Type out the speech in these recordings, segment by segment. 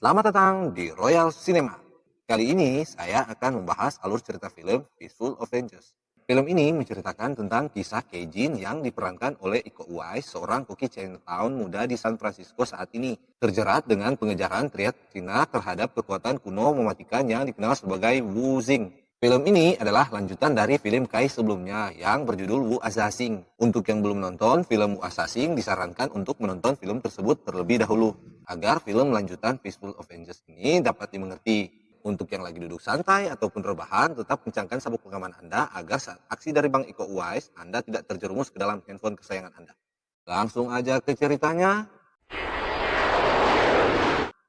Selamat datang di Royal Cinema. Kali ini saya akan membahas alur cerita film Fistful of Angels. Film ini menceritakan tentang kisah Keijin yang diperankan oleh Iko Uwais, seorang koki Chinatown muda di San Francisco saat ini, terjerat dengan pengejaran triad Cina terhadap kekuatan kuno mematikan yang dikenal sebagai Wu Xing. Film ini adalah lanjutan dari film Kai sebelumnya yang berjudul Wu Assassin. Untuk yang belum nonton film Wu Assassin, disarankan untuk menonton film tersebut terlebih dahulu agar film lanjutan Fistful of Angels ini dapat dimengerti. Untuk yang lagi duduk santai ataupun rebahan, tetap kencangkan sabuk pengaman Anda agar saat aksi dari Bang Iko Uwais, Anda tidak terjerumus ke dalam handphone kesayangan Anda. Langsung aja ke ceritanya.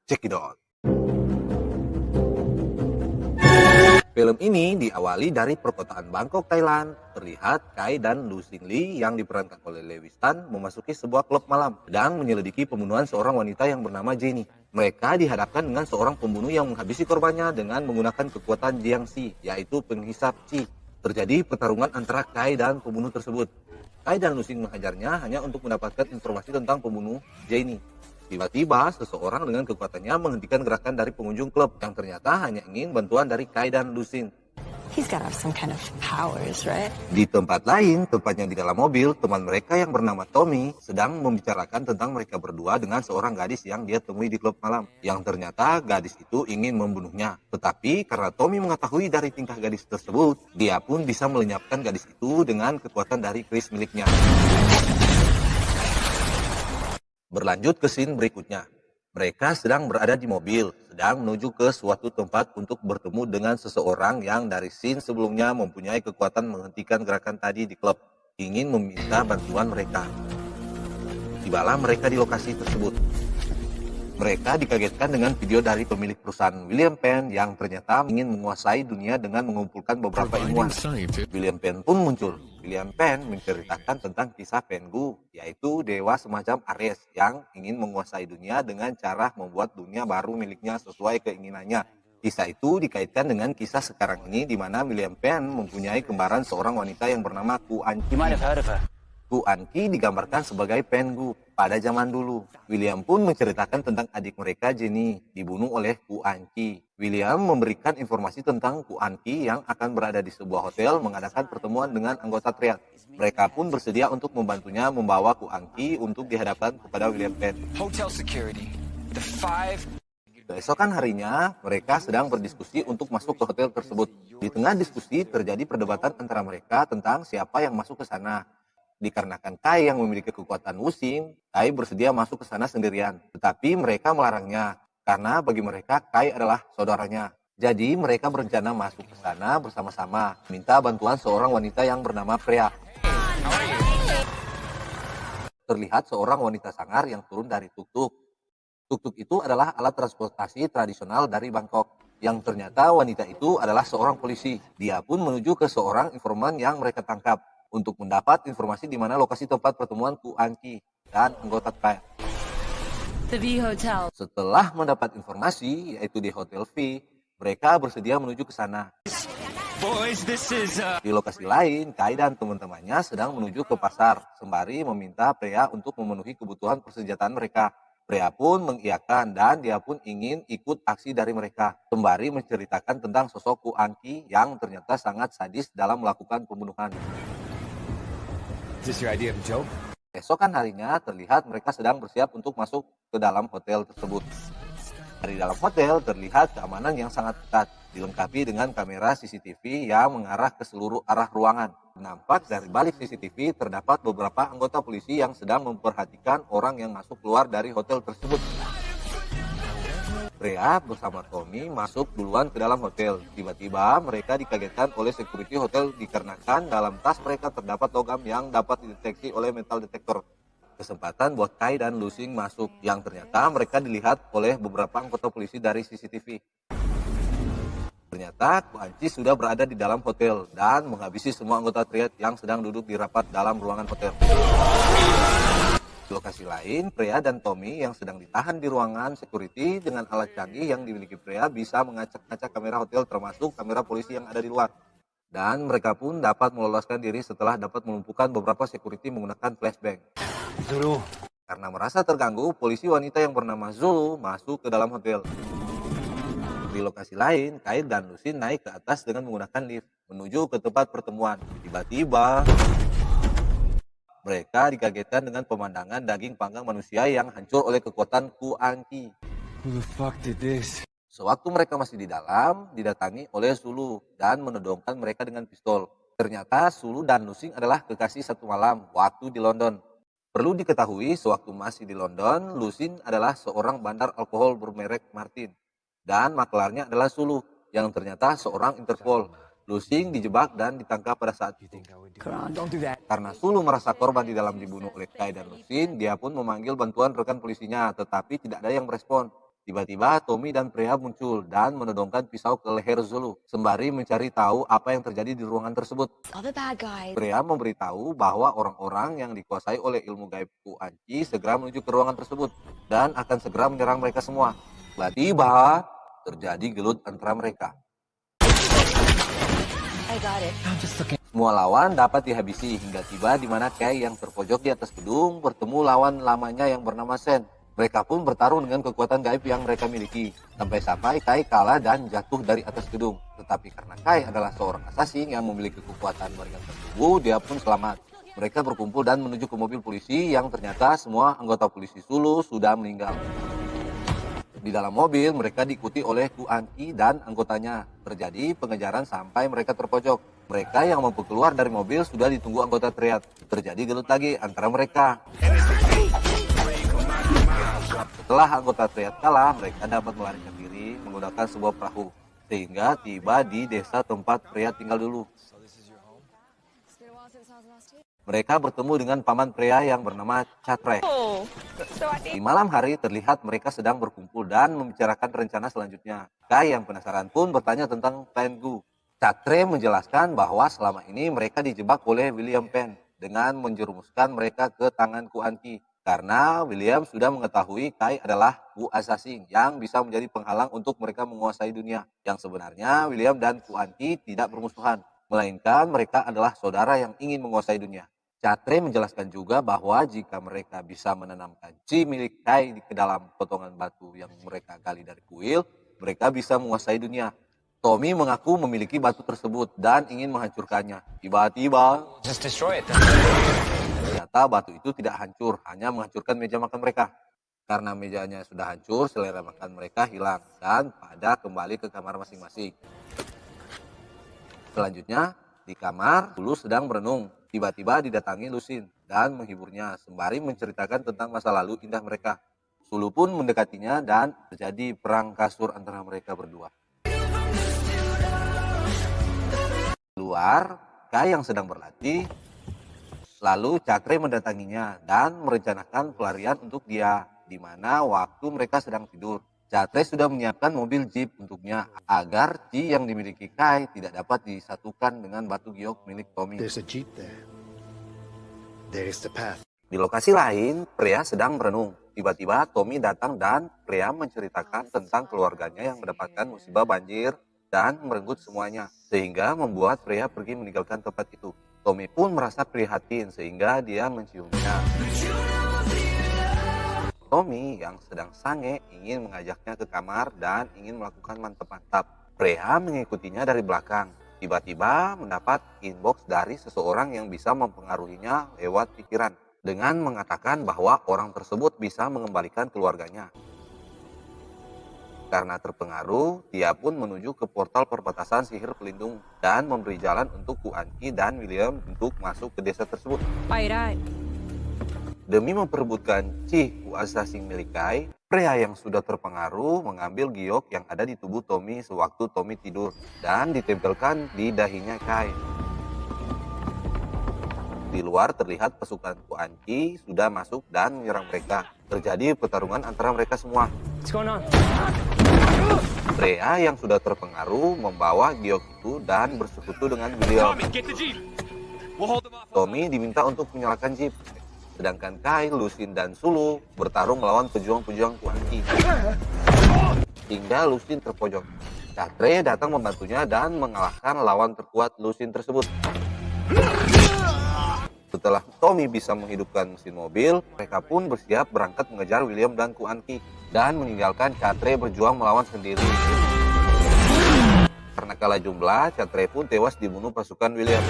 Check it out. Film ini diawali dari perkotaan Bangkok, Thailand. Terlihat Kai dan Lu Xingli yang diperankan oleh Lewis Tan memasuki sebuah klub malam dan menyelidiki pembunuhan seorang wanita yang bernama Jenny. Mereka dihadapkan dengan seorang pembunuh yang menghabisi korbannya dengan menggunakan kekuatan Jiangxi, yaitu penghisap Qi. Terjadi pertarungan antara Kai dan pembunuh tersebut. Kai dan Lu Xing menghajarnya hanya untuk mendapatkan informasi tentang pembunuh Jenny. Tiba-tiba, seseorang dengan kekuatannya menghentikan gerakan dari pengunjung klub yang ternyata hanya ingin bantuan dari Kai dan Lu Xing. He's gotta have some kind of powers, right? Di tempat lain, tepatnya di dalam mobil, teman mereka yang bernama Tommy sedang membicarakan tentang mereka berdua dengan seorang gadis yang dia temui di klub malam. Yang ternyata gadis itu ingin membunuhnya. Tetapi karena Tommy mengetahui dari tingkah gadis tersebut, dia pun bisa melenyapkan gadis itu dengan kekuatan dari keris miliknya. Berlanjut ke scene berikutnya. Mereka sedang berada di mobil, sedang menuju ke suatu tempat untuk bertemu dengan seseorang yang dari scene sebelumnya mempunyai kekuatan menghentikan gerakan tadi di klub, ingin meminta bantuan mereka. Tibalah mereka di lokasi tersebut. Mereka dikagetkan dengan video dari pemilik perusahaan William Penn yang ternyata ingin menguasai dunia dengan mengumpulkan beberapa ilmuwan. William Penn pun muncul. William Penn menceritakan tentang kisah Pengu, yaitu dewa semacam Ares yang ingin menguasai dunia dengan cara membuat dunia baru miliknya sesuai keinginannya. Kisah itu dikaitkan dengan kisah sekarang ini di mana William Penn mempunyai kembaran seorang wanita yang bernama Ku Anqi. Ku Anqi digambarkan sebagai Pengu pada zaman dulu. William pun menceritakan tentang adik mereka Jenny dibunuh oleh Ku Anqi. William memberikan informasi tentang Ku Anqi yang akan berada di sebuah hotel mengadakan pertemuan dengan anggota triad. Mereka pun bersedia untuk membantunya membawa Ku Anqi untuk dihadapkan kepada William Penn. Keesokan harinya, mereka sedang berdiskusi untuk masuk ke hotel tersebut. Di tengah diskusi terjadi perdebatan antara mereka tentang siapa yang masuk ke sana. Dikarenakan Kai yang memiliki kekuatan Wu Xing, Kai bersedia masuk ke sana sendirian. Tetapi mereka melarangnya, karena bagi mereka Kai adalah saudaranya. Jadi mereka berencana masuk ke sana bersama-sama, minta bantuan seorang wanita yang bernama Freya. Terlihat seorang wanita sangar yang turun dari tuk-tuk. Tuk-tuk itu adalah alat transportasi tradisional dari Bangkok. Yang ternyata wanita itu adalah seorang polisi. Dia pun menuju ke seorang informan yang mereka tangkap untuk mendapat informasi di mana lokasi tempat pertemuan Ku Anqi dan anggota triad. The V Hotel. Setelah mendapat informasi, yaitu di Hotel V, mereka bersedia menuju ke sana. Di lokasi lain, Kai dan teman-temannya sedang menuju ke pasar, sembari meminta Freya untuk memenuhi kebutuhan persenjataan mereka. Freya pun mengiyakan dan dia pun ingin ikut aksi dari mereka, sembari menceritakan tentang sosok Ku Anqi yang ternyata sangat sadis dalam melakukan pembunuhan. Esokan harinya terlihat mereka sedang bersiap untuk masuk ke dalam hotel tersebut. Dari dalam hotel terlihat keamanan yang sangat ketat, dilengkapi dengan kamera CCTV yang mengarah ke seluruh arah ruangan. Nampak dari balik CCTV terdapat beberapa anggota polisi yang sedang memperhatikan orang yang masuk keluar dari hotel tersebut. Freya bersama Tommy masuk duluan ke dalam hotel. Tiba-tiba mereka dikagetkan oleh security hotel dikarenakan dalam tas mereka terdapat logam yang dapat dideteksi oleh metal detector. Kesempatan buat Kai dan Lu Xing masuk, yang ternyata mereka dilihat oleh beberapa anggota polisi dari CCTV. Ternyata Ku Anqi sudah berada di dalam hotel dan menghabisi semua anggota triad yang sedang duduk di rapat dalam ruangan hotel. Di lokasi lain, Freya dan Tommy yang sedang ditahan di ruangan security dengan alat canggih yang dimiliki Freya bisa mengacak-ngacak kamera hotel termasuk kamera polisi yang ada di luar. Dan mereka pun dapat meloloskan diri setelah dapat melumpuhkan beberapa security menggunakan flashbang. Karena merasa terganggu, polisi wanita yang bernama Zulu masuk ke dalam hotel. Di lokasi lain, Kai dan Lucy naik ke atas dengan menggunakan lift menuju ke tempat pertemuan. Tiba-tiba, mereka dikagetkan dengan pemandangan daging panggang manusia yang hancur oleh kekuatan Kuan Ki. Who the fuck did this? Sewaktu mereka masih di dalam, didatangi oleh Sulu dan menodongkan mereka dengan pistol. Ternyata Sulu dan Lusing adalah kekasih satu malam waktu di London. Perlu diketahui, sewaktu masih di London, Lusing adalah seorang bandar alkohol bermerek Martin. Dan maklarnya adalah Sulu, yang ternyata seorang Interpol. Lusing dijebak dan ditangkap pada saat itu. Karena Sulu merasa korban di dalam dibunuh oleh Kai dan Lusing, dia pun memanggil bantuan rekan polisinya, tetapi tidak ada yang merespon. Tiba-tiba Tommy dan Priya muncul dan menodongkan pisau ke leher Zulu, sembari mencari tahu apa yang terjadi di ruangan tersebut. Priya memberitahu bahwa orang-orang yang dikuasai oleh ilmu gaib Kuan Ki segera menuju ke ruangan tersebut dan akan segera menyerang mereka semua. Tiba-tiba terjadi gelut antara mereka. Semua lawan dapat dihabisi hingga tiba di mana Kai yang terpojok di atas gedung bertemu lawan lamanya yang bernama Sen. Mereka pun bertarung dengan kekuatan gaib yang mereka miliki. Sampai-sampai Kai kalah dan jatuh dari atas gedung. Tetapi karena Kai adalah seorang assassin yang memiliki kekuatan meringan tertubuh, dia pun selamat. Mereka berkumpul dan menuju ke mobil polisi yang ternyata semua anggota polisi Sulu sudah meninggal. Di dalam mobil, mereka diikuti oleh Kuan Ki dan anggotanya. Terjadi pengejaran sampai mereka terpojok. Mereka yang mampu keluar dari mobil sudah ditunggu anggota Triad. Terjadi gelut lagi antara mereka. Setelah anggota Triad kalah, mereka dapat melarikan diri menggunakan sebuah perahu. Sehingga tiba di desa tempat Triad tinggal dulu. Mereka bertemu dengan paman Priya yang bernama Chatre. Di malam hari terlihat mereka sedang berkumpul dan membicarakan rencana selanjutnya. Kai yang penasaran pun bertanya tentang Plan Gu. Chatre menjelaskan bahwa selama ini mereka dijebak oleh William Penn dengan menjerumuskan mereka ke tangan Kuan Ki. Karena William sudah mengetahui Kai adalah Gu Assassin yang bisa menjadi penghalang untuk mereka menguasai dunia. Yang sebenarnya William dan Kuan Ki tidak bermusuhan, melainkan mereka adalah saudara yang ingin menguasai dunia. Chatre menjelaskan juga bahwa jika mereka bisa menanamkan chi milik Kai ke dalam potongan batu yang mereka gali dari kuil, mereka bisa menguasai dunia. Tommy mengaku memiliki batu tersebut dan ingin menghancurkannya. Tiba-tiba, ternyata batu itu tidak hancur, hanya menghancurkan meja makan mereka. Karena mejanya sudah hancur, selera makan mereka hilang dan pada kembali ke kamar masing-masing. Selanjutnya, di kamar, Lulu sedang berenung. Tiba-tiba didatangi Lusin dan menghiburnya sembari menceritakan tentang masa lalu indah mereka. Sulu pun mendekatinya dan terjadi perang kasur antara mereka berdua. Luar, Kai yang sedang berlatih, lalu Chatre mendatanginya dan merencanakan pelarian untuk dia, di mana waktu mereka sedang tidur. Chatre sudah menyiapkan mobil jeep untuknya agar chi yang dimiliki Kai tidak dapat disatukan dengan batu giok milik Tommy. There's a jeep there. There is the path. Di lokasi lain, Priya sedang merenung. Tiba-tiba Tommy datang dan Priya menceritakan tentang keluarganya yang mendapatkan musibah banjir dan merenggut semuanya, sehingga membuat Priya pergi meninggalkan tempat itu. Tommy pun merasa prihatin sehingga dia menciumnya. Tommy yang sedang sange ingin mengajaknya ke kamar dan ingin melakukan mantap-mantap. Priya mengikutinya dari belakang. Tiba-tiba mendapat inbox dari seseorang yang bisa mempengaruhinya lewat pikiran dengan mengatakan bahwa orang tersebut bisa mengembalikan keluarganya. Karena terpengaruh, dia pun menuju ke portal perbatasan sihir pelindung dan memberi jalan untuk Kuan Ki dan William untuk masuk ke desa tersebut. Demi memperebutkan chi Gu Assassin milik Kai, Priya yang sudah terpengaruh mengambil giok yang ada di tubuh Tommy sewaktu Tommy tidur dan ditempelkan di dahinya Kai. Di luar terlihat pasukan Kuan Ki sudah masuk dan menyerang mereka. Terjadi pertarungan antara mereka semua. Priya yang sudah terpengaruh membawa giok itu dan bersekutu dengan William. Tommy diminta untuk menyalakan jeep. Sedangkan Kai, Lusin, dan Sulu bertarung melawan pejuang-pejuang Kuan Ki. Hingga Lusin terpojok. Chatre datang membantunya dan mengalahkan lawan terkuat Lusin tersebut. Setelah Tommy bisa menghidupkan mesin mobil, mereka pun bersiap berangkat mengejar William dan Kuan Ki dan meninggalkan Chatre berjuang melawan sendiri. Karena kalah jumlah, Chatre pun tewas dibunuh pasukan William.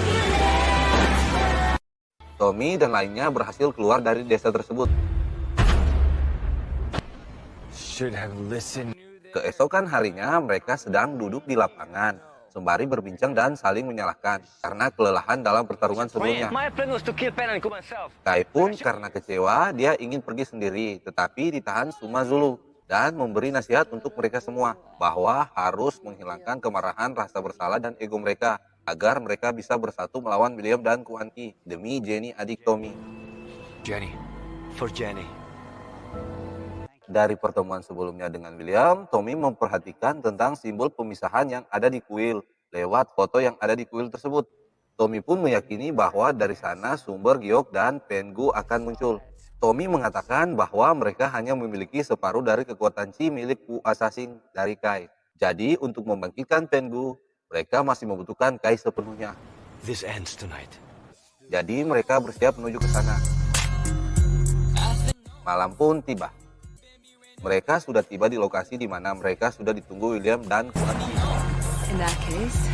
Tommy dan lainnya berhasil keluar dari desa tersebut. Should have listened. Keesokan harinya, mereka sedang duduk di lapangan, sembari berbincang dan saling menyalahkan karena kelelahan dalam pertarungan sebelumnya. Kai pun karena kecewa, dia ingin pergi sendiri, tetapi ditahan Suma Zulu dan memberi nasihat untuk mereka semua bahwa harus menghilangkan kemarahan, rasa bersalah, dan ego mereka agar mereka bisa bersatu melawan William dan Kuan Ki demi Jenny adik Tommy. Jenny. For Jenny. Dari pertemuan sebelumnya dengan William, Tommy memperhatikan tentang simbol pemisahan yang ada di kuil lewat foto yang ada di kuil tersebut. Tommy pun meyakini bahwa dari sana sumber giok dan Pengu akan muncul. Tommy mengatakan bahwa mereka hanya memiliki separuh dari kekuatan Chi milik Wu Assassin dari Kai. Jadi untuk membangkitkan Pengu, mereka masih membutuhkan Kai sepenuhnya. This ends tonight. Jadi mereka bersiap menuju ke sana. Malam pun tiba. Mereka sudah tiba di lokasi di mana mereka sudah ditunggu William dan Kuan Ki. In that case,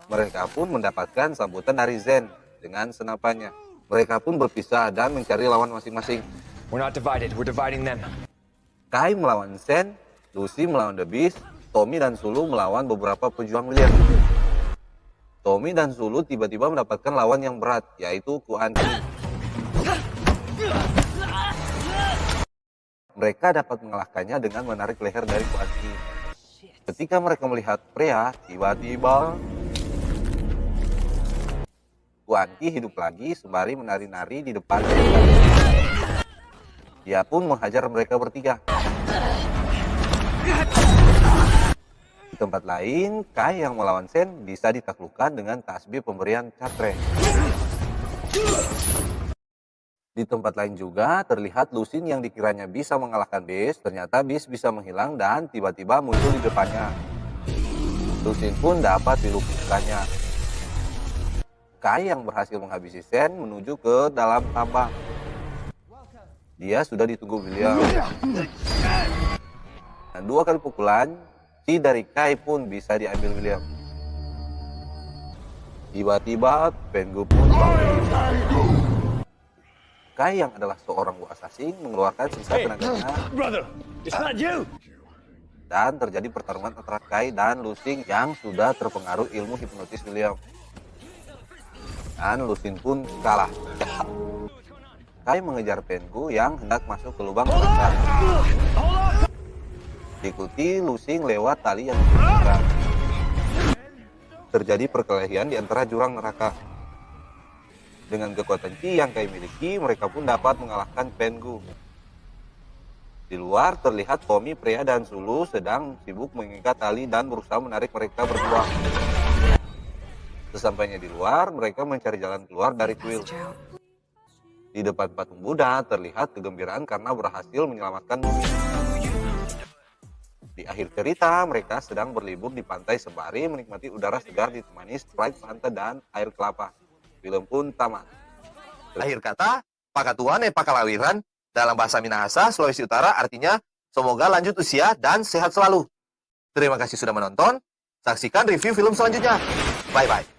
Mereka pun mendapatkan sambutan dari Zen dengan senapannya. Mereka pun berpisah dan mencari lawan masing-masing. We're not divided. We're dividing them. Kai melawan Zen, Lucy melawan The Beast, Tommy dan Sulu melawan beberapa pejuang William. Tommy dan Sulu tiba-tiba mendapatkan lawan yang berat, yaitu Kuan Ki. Mereka dapat mengalahkannya dengan menarik leher dari Kuan Ki. Ketika mereka melihat pria, tiba-tiba Kuan Ki hidup lagi sembari menari-nari di depan mereka. Dia pun menghajar mereka bertiga. Di tempat lain, Kai yang melawan Sen bisa ditaklukkan dengan tasbih pemberian Chatre. Di tempat lain juga terlihat Lucin yang dikiranya bisa mengalahkan Beast, ternyata Beast bisa menghilang dan tiba-tiba muncul di depannya. Lucin pun dapat dilumpuhkannya. Kai yang berhasil menghabisi Sen menuju ke dalam tambang. Dia sudah ditunggu William. Dan 2 kali pukulan, Chi dari Kai pun bisa diambil William. Tiba-tiba Pengu pun bangun. Kai yang adalah seorang Wu Assassin mengeluarkan sisa tenaganya dan terjadi pertarungan antara Kai dan Lucin yang sudah terpengaruh ilmu hipnotis William. Dan Lucin pun kalah. Kai mengejar Pengu yang hendak masuk ke lubang neraka. Diikuti Lucin lewat tali yang diberikan. Terjadi perkelahian di antara jurang neraka. Dengan kekuatan Chi yang Kai miliki, mereka pun dapat mengalahkan Pengu. Di luar terlihat Tommy, pria, dan Sulu sedang sibuk mengikat tali dan berusaha menarik mereka berdua. Sesampainya di luar, mereka mencari jalan keluar dari kuil. Di depan patung Buddha terlihat kegembiraan karena berhasil menyelamatkan Mumi. Di akhir cerita, mereka sedang berlibur di pantai sembari menikmati udara segar ditemani Sprite Fanta dan air kelapa. Film pun tamat. Akhir kata, pakatuan pakalawiran dalam bahasa Minahasa, Sulawesi Utara artinya semoga lanjut usia dan sehat selalu. Terima kasih sudah menonton. Saksikan review film selanjutnya. Bye-bye.